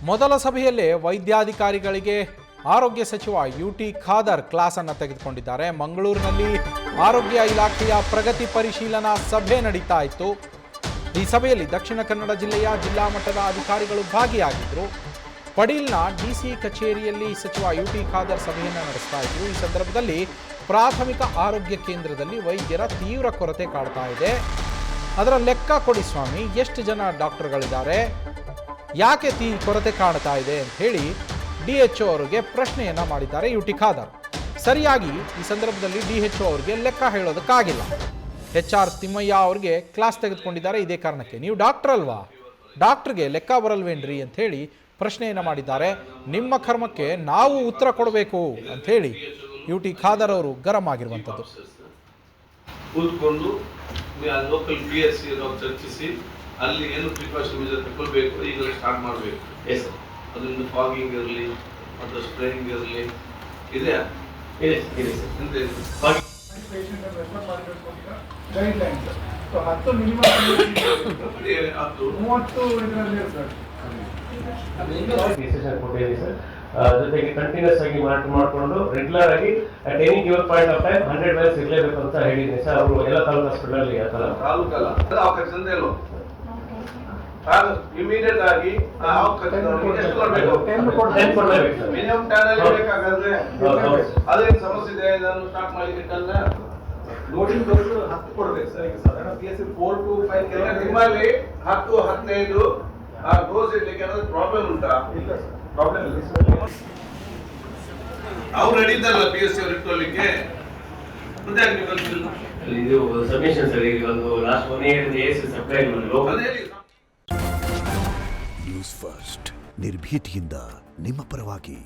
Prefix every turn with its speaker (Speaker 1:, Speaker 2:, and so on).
Speaker 1: ಮೊದಲ ಸಭೆಯಲ್ಲೇ ವೈದ್ಯಾಧಿಕಾರಿಗಳಿಗೆ ಆರೋಗ್ಯ ಸಚಿವ ಯುಟಿ ಖಾದರ್ ಕ್ಲಾಸ್ ಅನ್ನು ತೆಗೆದುಕೊಂಡಿದ್ದಾರೆ. ಮಂಗಳೂರಿನಲ್ಲಿ ಆರೋಗ್ಯ ಇಲಾಖೆಯ ಪ್ರಗತಿ ಪರಿಶೀಲನಾ ಸಭೆ ನಡೀತಾ ಇತ್ತು. ಈ ಸಭೆಯಲ್ಲಿ ದಕ್ಷಿಣ ಕನ್ನಡ ಜಿಲ್ಲೆಯ ಜಿಲ್ಲಾ ಮಟ್ಟದ ಅಧಿಕಾರಿಗಳು ಭಾಗಿಯಾಗಿದ್ದರು. ಪಡೀಲ್ನ ಡಿಸಿ ಕಚೇರಿಯಲ್ಲಿ ಸಚಿವ ಯುಟಿ ಖಾದರ್ ಸಭೆಯನ್ನು ನಡೆಸ್ತಾ ಇದ್ರು. ಈ ಸಂದರ್ಭದಲ್ಲಿ ಪ್ರಾಥಮಿಕ ಆರೋಗ್ಯ ಕೇಂದ್ರದಲ್ಲಿ ವೈದ್ಯರ ತೀವ್ರ ಕೊರತೆ ಕಾಡ್ತಾ ಇದೆ. ಅದರ ಲೆಕ್ಕ ಕೊಡಿ ಸ್ವಾಮಿ, ಎಷ್ಟು ಜನ ಡಾಕ್ಟರ್ಗಳಿದ್ದಾರೆ, ಯಾಕೆ ಕೊರತೆ ಕಾಣ್ತಾ ಇದೆ ಅಂತ ಹೇಳಿ DHO ಅವರಿಗೆ ಪ್ರಶ್ನೆಯನ್ನ ಮಾಡಿದ್ದಾರೆ ಯುಟಿ ಖಾದರ್. ಸರಿಯಾಗಿ ಈ ಸಂದರ್ಭದಲ್ಲಿ DHO ಅವರಿಗೆ ಲೆಕ್ಕ ಹೇಳೋದಕ್ಕಾಗಿಲ್ಲ. HR ತಿಮ್ಮಯ್ಯ ಅವರಿಗೆ ಕ್ಲಾಸ್ ತೆಗೆದುಕೊಂಡಿದ್ದಾರೆ. ಇದೇ ಕಾರಣಕ್ಕೆ ನೀವು ಡಾಕ್ಟರ್ ಅಲ್ವಾ, ಡಾಕ್ಟರ್ಗೆ ಲೆಕ್ಕ ಬರಲ್ವೇನ್ರಿ ಅಂತ ಹೇಳಿ ಪ್ರಶ್ನೆಯನ್ನ ಮಾಡಿದ್ದಾರೆ. ನಿಮ್ಮ ಕರ್ಮಕ್ಕೆ ನಾವು ಉತ್ತರ ಕೊಡಬೇಕು ಅಂತ ಹೇಳಿ ಯುಟಿ ಖಾದರ್ ಅವರು ಗರಂ ಆಗಿರುವಂಥದ್ದು.
Speaker 2: ಕೂತ್ಕೊಂಡು ಲೋಕಲ್ PSC ಚರ್ಚಿಸಿ ಅಲ್ಲಿ ಏನು ಪ್ರಿಕಾಷನ್ ಮೆಜರ್ ತಗೊಳ್ಬೇಕು ಈಗ ಸ್ಟಾರ್ಟ್ ಮಾಡಬೇಕು. ಅದರಿಂದ ಫಾಗಿಂಗ್ ಇರಲಿ ಮತ್ತು ಸ್ಪ್ರೇಯಿಂಗ್ ಇರಲಿ ಇದೆಯಾ? ಇದೆ
Speaker 3: ಜೊತೆಗೆ ಕಂಟಿನ್ಯೂಸ್ ಆಗಿ ಮಾಡಿಕೊಂಡು ರೆಗ್ಯುಲರ್ ಆಗಿ at any given point of time 100 Wales ಇರಲೇಬೇಕು ಅಂತ ಹೇಳಿದ್ದೀನಿ ಸರ್. ಅವರು ಎಲ್ಲ ತಾಲೂಕು ಹಾಸ್ಪಿಟಲ್ ಅಲ್ಲಿ ಆ ಥರ
Speaker 2: ತಾಲೂಕಲ್ಲ ಇಮಿಡಿಯೇಟ್ ಆಗಿ ಮಿನಿಮಮ್ ಟೈಮ್ ಬೇಕಾದ್ರೆ ಅದೇನು ಸಮಸ್ಯೆ ಇದೆ, ಇದನ್ನು ಸ್ಟಾರ್ಟ್ ಮಾಡಿದ್ದಲ್ಲ
Speaker 4: ಲೋಡಿಂಗ್ ಡೋಸ್ 10 ಕೊಡ್ಬೇಕು ಸರ್. ಈಗ ಸಾಧಾರಣ PSC 4 to 5
Speaker 2: ನಿಮ್ಮಲ್ಲಿ 10-15 ಆ ಡೋಸ್ ಇಡ್ಲಿಕ್ಕೆ ಏನಾದ್ರು ಪ್ರಾಬ್ಲಮ್ ಉಂಟಾ?
Speaker 4: ಇಲ್ಲ ಸರ್, ಪ್ರಾಬ್ಲಮ್ ಇಲ್ಲ.
Speaker 2: ಅವ್ರು ರೆಡಿ ಇದ್ದಲ್ಲ PSC ಅವ್ರು ಇಟ್ಕೊಳ್ಳಿಕ್ಕೆ.
Speaker 3: ಇದು ಸಬ್ಮಿಷನ್ ಸರ್. ಈಗ ಒಂದು ಲಾಸ್ಟ್ 1 ಇಯರ್ AS ಸಪ್ಲೈ ಮಾಡಿ
Speaker 5: ನ್ಯೂಸ್ ಫಸ್ಟ್ ನಿರ್ಭೀತಿಯಿಂದ ನಿಮ್ಮ ಪರವಾಗಿ.